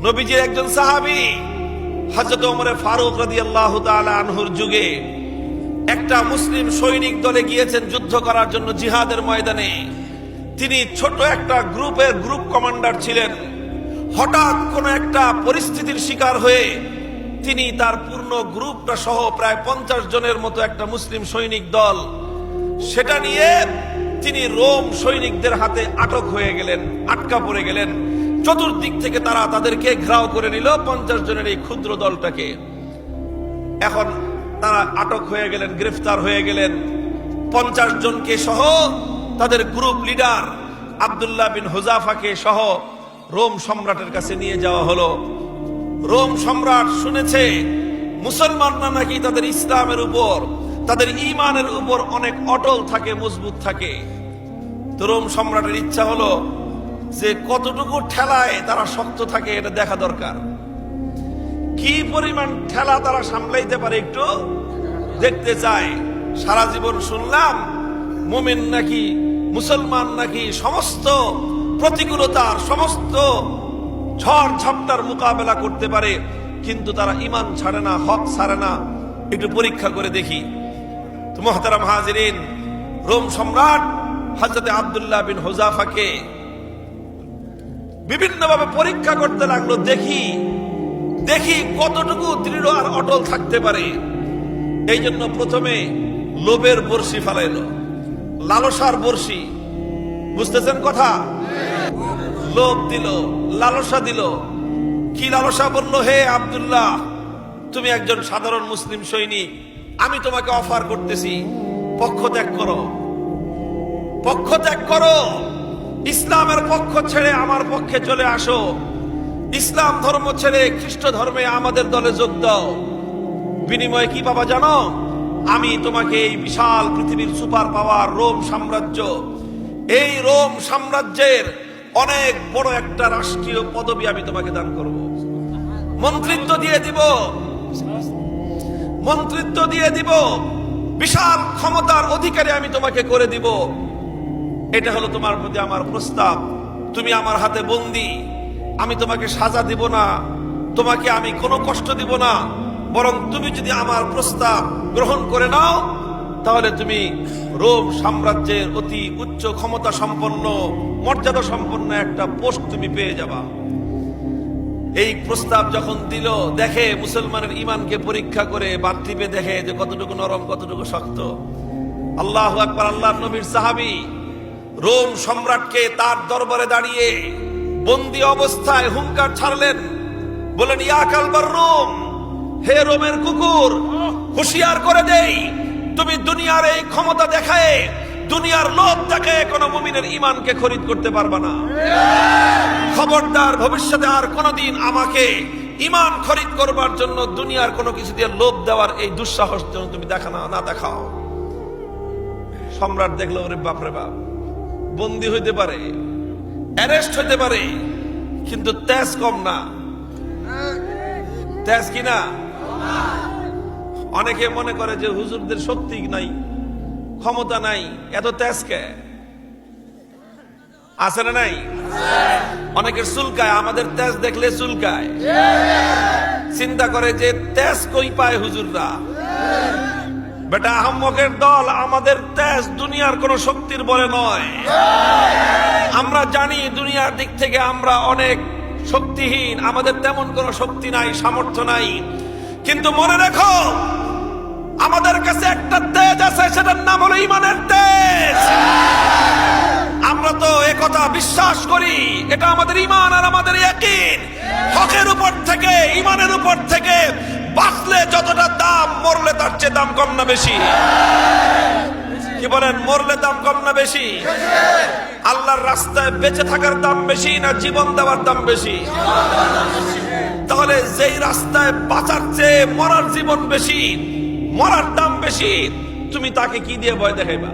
নবীজির একজন সাহাবী হযরত ওমর ফারুক রাদিয়াল্লাহু তাআলা আনহুর যুগে একটা মুসলিম সৈনিক দলে গিয়েছেন যুদ্ধ করার জন্য জিহাদের ময়দানে। তিনি ছোট একটা গ্রুপের গ্রুপ কমান্ডার ছিলেন। হঠাৎ কোনো একটা পরিস্থিতির শিকার হয়ে তিনি তার পূর্ণ গ্রুপটা সহ প্রায় 50 জনের মতো একটা মুসলিম সৈনিক দল সেটা নিয়ে তিনি রোম সৈনিকদের হাতে আটক হয়ে গেলেন, আটকা পড়ে গেলেন। চতুর্দিক থেকে তারা তাদেরকে ঘেরাও করে নিল 50 জনের এই ক্ষুদ্র দলটাকে। এখন তারা আটক হয়ে গেলেন, গ্রেফতার হয়ে গেলেন। 50 জনকে সহ তাদের গ্রুপ লিডার আব্দুল্লাহ বিন হুযাফাকে সহ রোম সম্রাটের কাছে নিয়ে যাওয়া হলো। রোম সম্রাট শুনেছে মুসলমানরা নাকি তাদের ইসলামের উপর, তাদের ঈমানের উপর অনেক অটল থাকে, মজবুত থাকে। তো রোম সম্রাটের ইচ্ছা হলো যে কতটুকু ঠেলায় তারা শক্ত থাকে এটা দেখা দরকার। কি পরিমাণ ঠেলা তারা সামলাইতে পারে একটু দেখতে চায়। সারা জীবন শুনলাম মুমিন নাকি, মুসলমান নাকি সমস্ত প্রতিকূলতার, সমস্ত ঝড় ঝাপটার মোকাবেলা করতে পারে, কিন্তু তারা ঈমান ছাড়ে না, হক ছাড়ে না। একটু পরীক্ষা করে দেখি। তো মুহতারাম হাজিরিন, রোম সম্রাট হযরত আব্দুল্লাহ বিন হুযাফাকে বিভিন্নভাবে পরীক্ষা করতে লাগলো। দেখি কতটুকু দৃঢ় আর অটল থাকতে পারে। এই জন্য প্রথমে লোভের বর্ষি ফেলাইলো, লালসার বর্ষি। বুঝতেছেন কথা? লোভ দিল, লালসা দিল। কি লালসা? বলল, হে আব্দুল্লাহ, তুমি একজন সাধারণ মুসলিম সৈনিক, আমি তোমাকে অফার করতেছি, পক্ষ ত্যাগ করো, পক্ষ ত্যাগ করো, ইসলামের পক্ষ ছেড়ে আমার পক্ষে চলে আসো, ইসলাম ধর্ম ছেড়ে খ্রিস্ট ধর্মে আমাদের দলে যোগ দাও। বিনিময়ে কি পাবা জানো? আমি তোমাকে এই বিশাল পৃথিবীর সুপার পাওয়ার রোম সাম্রাজ্য, এই রোম সাম্রাজ্যের অনেক বড় একটা রাষ্ট্রীয় পদবি আমি তোমাকে দান করব, মন্ত্রিত্ব দিয়ে দিব, মন্ত্রিত্ব দিয়ে দিব, বিশাল ক্ষমতার অধিকারী আমি তোমাকে করে দিব। এটা হলো তোমার প্রতি আমার প্রস্তাব। তুমি আমার হাতে বন্দী, আমি তোমাকে সাজা দিব না, তোমাকে আমি কোনো কষ্ট দিব না, বরং তুমি যদি আমার প্রস্তাব গ্রহণ করে নাও তাহলে তুমি রোম সাম্রাজ্যের অতি উচ্চ ক্ষমতা সম্পন্ন, মর্যাদা সম্পন্ন একটা পোস্ট তুমি পেয়ে যাবা। এই প্রস্তাব যখন দিল, দেখে মুসলমানের ঈমানকে পরীক্ষা করে বাদ টিপে দেখে যে কতটুকু নরম, কতটুকু শক্ত। আল্লাহু আকবার। আল্লাহর নবীর সাহাবী রোম সম্রাটকে তার দরবারে দাঁড়িয়ে বন্দী অবস্থায় হুঙ্কার ছাড়লেন, বলেন, ইয়া কালবার রোম, হে রোমের কুকুর, হুঁশিয়ার করে দেই, তুমি দুনিয়ার এই ক্ষমতা দেখায়, দুনিয়ার লোভ দেখায় কোন মুমিনের ঈমানকে খরিদ করতে পারবা না। খবরদার, ভবিষ্যতে আর কোনদিন আমাকে ঈমান খরিদ করবার জন্য দুনিয়ার কোনো কিছু দিয়ে লোভ দেওয়ার এই দুঃসাহস যেন তুমি না দেখাও। সম্রাট দেখলো, ওরে বাপরে বাপ, বন্দী হইতে পারে, অ্যারেস্ট হইতে পারে, কিন্তু তেজ কম না। তেজ কি না? অনেকে মনে করে যে হুজুরদের শক্তি নাই, ক্ষমতা নাই, এত তেজ কে আছে না? নাই। অনেকের চুলকায়, আমাদের তেজ দেখলে চুলকায়, চিন্তা করে যে তেজ কই পায় হুজুররা। বেটা আহম্মকের দল, আমাদের তেজ দুনিয়ার কোন শক্তির বলে নয়। আমরা জানি দুনিয়ার দিক থেকে আমরা অনেক শক্তিহীন, আমাদের তেমন কোনো শক্তি নাই, সামর্থ্য নাই, কিন্তু মনে রেখো আমাদের কাছে একটা তেজ আছে, সেটার নাম হলো ঈমানের তেজ। আমরা তো একথা বিশ্বাস করি, এটা আমাদের ঈমান আর আমাদের ইয়াকিন। হকের উপর থেকে, ঈমানের উপর থেকে বাঁচলে যতটা দাম, মরলে তার চেয়ে দাম কম না বেশি? কি বলেন? মরলে দাম কম না বেশি? আল্লাহর রাস্তায় বেঁচে থাকার দাম বেশি না জীবন দেওয়ার দাম বেশি? তাহলে যেই রাস্তায় বাঁচার চেয়ে মরার জীবন বেশি, মরার দাম বেশি, তুমি তাকে কি দিয়ে ভয় দেখাইবা?